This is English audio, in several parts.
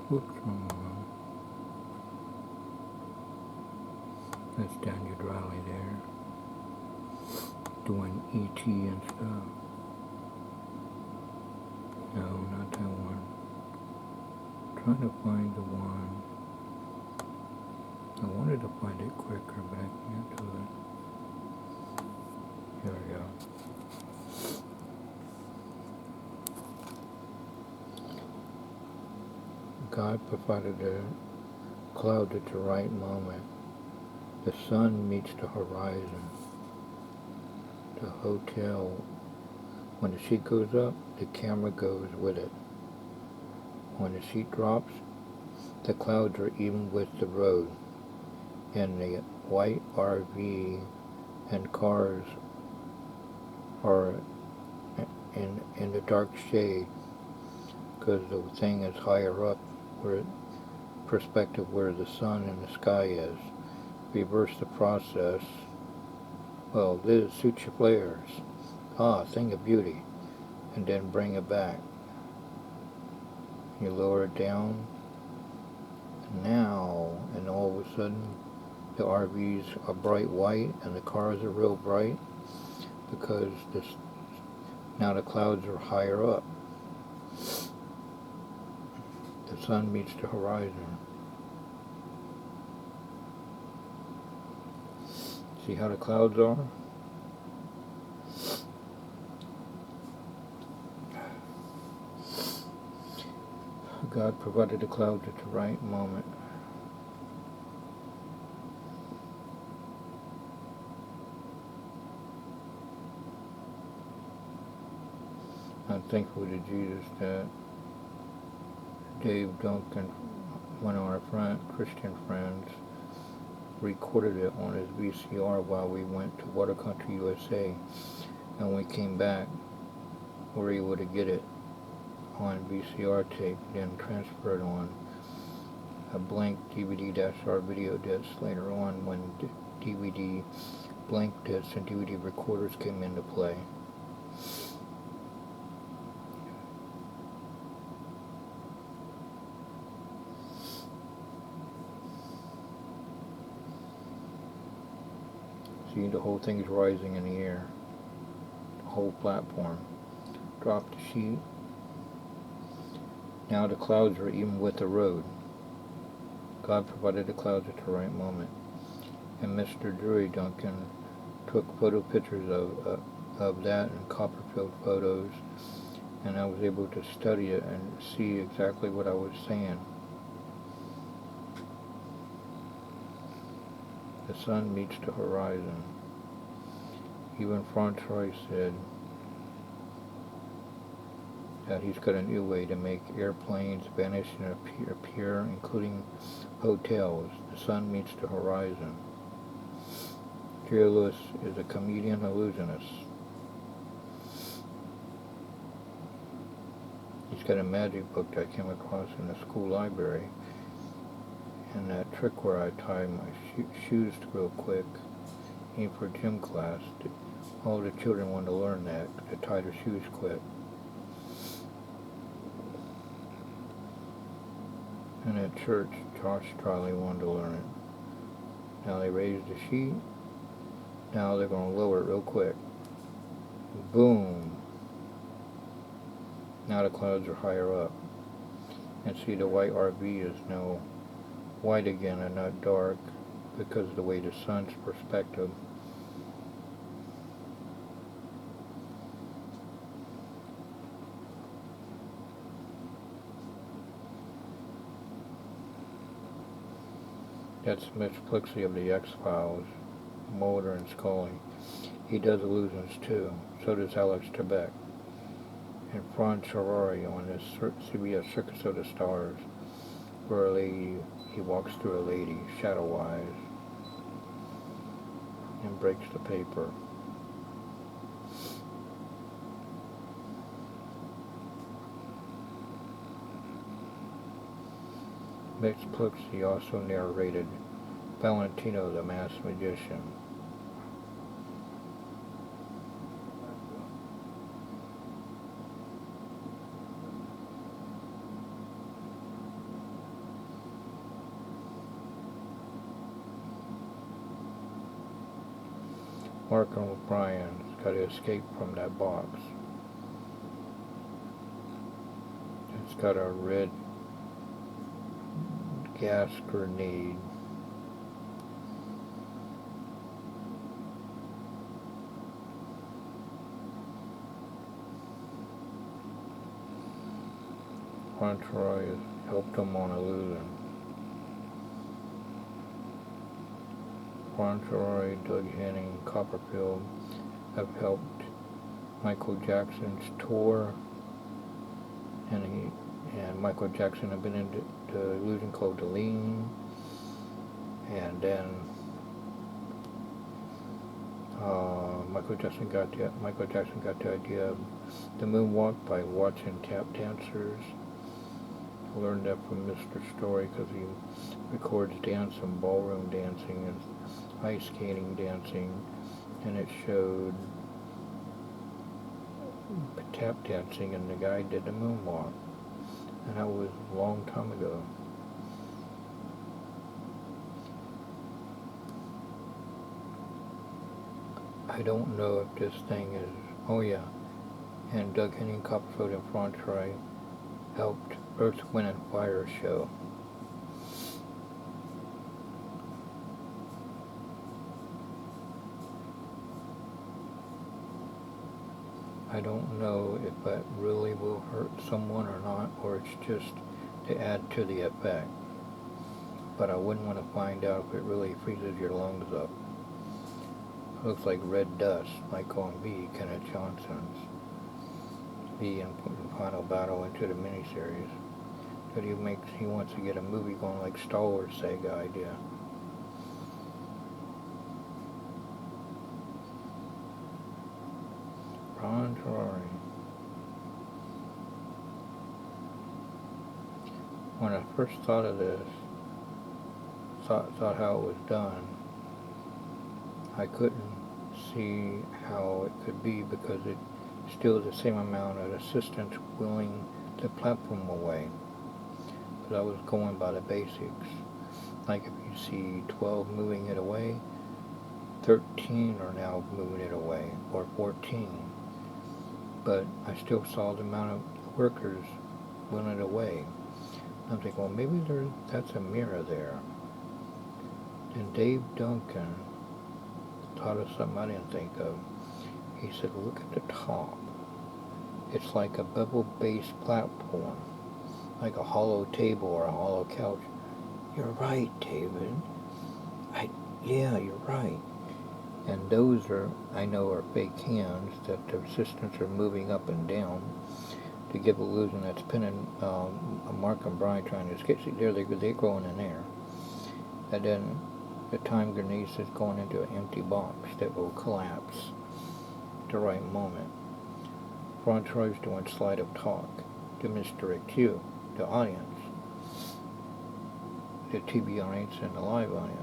Whoops, wrong one. That's Daniel Driley there, doing ET and stuff. No, not that one. Trying to find the one. I wanted to find it quicker, but I can't do it. Here we go. God provided the cloud at the right moment. The sun meets the horizon. The hotel, when the sheet goes up, the camera goes with it. When the sheet drops, the clouds are even with the road. And the white RV and cars are in the dark shade because the thing is higher up, where perspective where the sun and the sky is. Reverse the process. Well, this suits your flares. Thing of beauty. And then bring it back. You lower it down. Now, and all of a sudden, the RVs are bright white and the cars are real bright because now the clouds are higher up. The sun meets the horizon. See how the clouds are? God provided the clouds at the right moment. I'm thankful to Jesus that Dave Duncan, one of our Christian friends, recorded it on his VCR while we went to Water Country, USA, and we came back, we were able to get it on VCR tape, then transfer it on a blank DVD-R video disc later on when DVD blank discs and DVD recorders came into play. See, the whole thing is rising in the air. The whole platform. Drop the sheet. Now the clouds are even with the road. God provided the clouds at the right moment. And Mr. Drury Duncan took photo pictures of that and Copperfield photos, and I was able to study it and see exactly what I was saying. The sun meets the horizon. Even Franz Roy said that he's got a new way to make airplanes vanish and appear, including hotels. The sun meets the horizon. Jerry Lewis is a comedian illusionist. He's got a magic book that I came across in the school library, and that trick where I tie my shoes real quick, even for gym class. All the children want to learn that, to tie their shoes quick. And at church, Josh Charlie wanted to learn it. Now they raised the sheet. Now they're going to lower it real quick. Boom. Now the clouds are higher up. And see, the white RV is now white again and not dark because of the way the sun's perspective. That's Mitch Plixie of the X-Files, Mulder and Scully. He does illusions too. So does Alex Trebek. And Franz Ferrari on this CBS Circus of the Stars, where he walks through a lady, shadow-wise, and breaks the paper. Mitch Plixie also narrated Valentino the Masked Magician. Mark O'Brien's got to escape from that box. It's got a red gas grenade. Fauntleroy has helped him on illusion. Fauntleroy, Doug Henning, Copperfield have helped Michael Jackson's tour, and Michael Jackson had been into the illusion called Deline, and then Michael Jackson got the idea of the moonwalk by watching tap dancers. I learned that from Mr. Story because he records dance and ballroom dancing and ice skating dancing, and it showed tap dancing, and the guy did the moonwalk, and that was a long time ago. I don't know if this thing is, oh yeah, and Doug Henning, Copperfield, and Fauntleroy helped Earth, Wind and Fire show. I don't know if that really will hurt someone or not, or it's just to add to the effect. But I wouldn't want to find out if it really freezes your lungs up. It looks like red dust, like on V, Kenneth Johnson's V in Final Battle into the miniseries. But he wants to get a movie going like Star Wars Sega idea. Fauntleroy. When I first thought of this, thought how it was done, I couldn't see how it could be because it still the same amount of assistants wheeling the platform away. But I was going by the basics. Like if you see 12 moving it away, 13 are now moving it away, or 14. But I still saw the amount of workers wheeling it away. I'm thinking, well, maybe that's a mirror there. And Dave Duncan thought of something I didn't think of. He said, look at the top. It's like a bevel-based platform, like a hollow table or a hollow couch. You're right, David. Yeah, you're right. And those I know are fake hands that the assistants are moving up and down to give illusion that's pinning Mark and Brian trying to escape. See, they're going in there. And then the time grenade is going into an empty box that will collapse at the right moment. Fauntleroy's doing slide of talk to misdirect you, the audience, the TV audience and the live audience.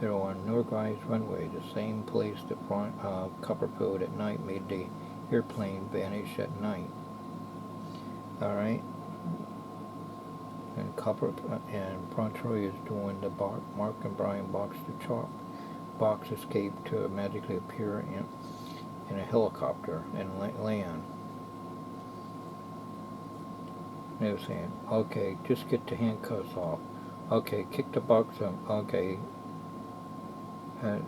They're on Norguy's runway, the same place that Copperfield at night made the airplane vanish at night. Alright? And Fauntleroy is doing the Mark and Brian box to chalk box escape to magically appear in a helicopter and land. They were saying, okay, just get the handcuffs off. Okay, kick the box up. Okay,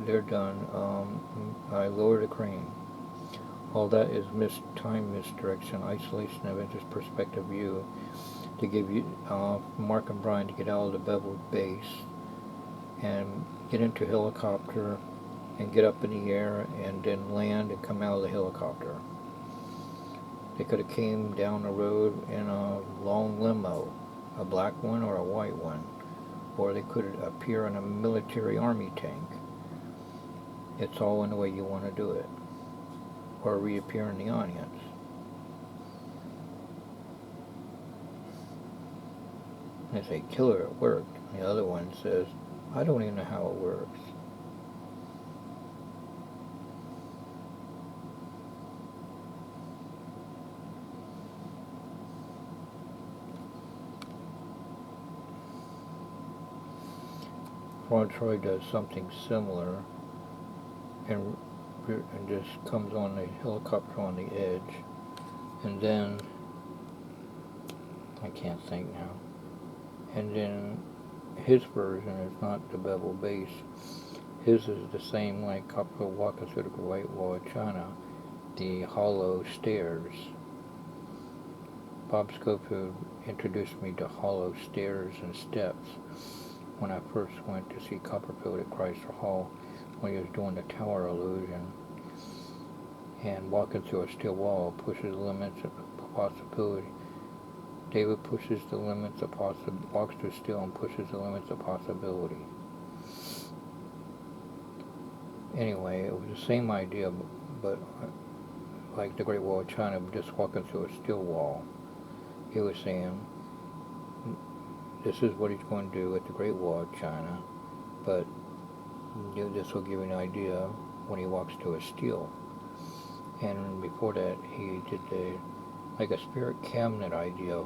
they're done. I lower the crane. All that is time misdirection, isolation of interest, perspective view, to give you Mark and Brian to get out of the beveled base and get into a helicopter and get up in the air and then land and come out of the helicopter. They could have came down the road in a long limo, a black one or a white one, or they could appear in a military army tank. It's all in the way you want to do it, or reappear in the audience. They say, killer, it worked. The other one says, I don't even know how it works. Fauntleroy does something similar, and and just comes on the helicopter on the edge, and then I can't think now. And then his version is not the bevel base. His is the same like Copperfield walking through the Great Wall of China, the hollow stairs. Bob Schofield introduced me to hollow stairs and steps when I first went to see Copperfield at Chrysler Hall when he was doing the tower illusion. And walking through a steel wall pushes the limits of possibility. David pushes the limits of possibility, walks through steel and pushes the limits of possibility. Anyway, it was the same idea, but like the Great Wall of China, just walking through a steel wall. He was saying, this is what he's going to do at the Great Wall of China, but this will give you an idea when he walks to a steel. And before that, he did like a spirit cabinet idea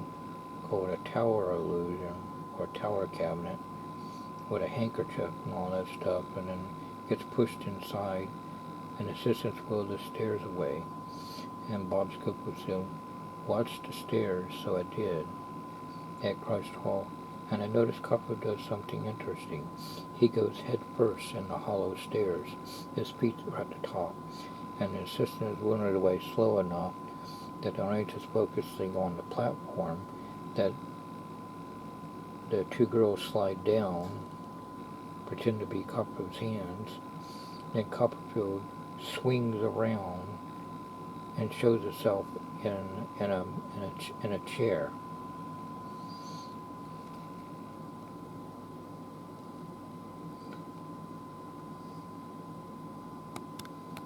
called a tower illusion, or tower cabinet, with a handkerchief and all that stuff, and then gets pushed inside, and assistants wheel the stairs away. And Bob Schofield said, watch the stairs, so I did, at Christ Hall. And I noticed Copperfield does something interesting. He goes head first in the hollow stairs. His feet are at the top. And the assistant is wheeling it away slow enough that the audience is focusing on the platform, that the two girls slide down, pretend to be Copperfield's hands, then Copperfield swings around and shows itself in a chair.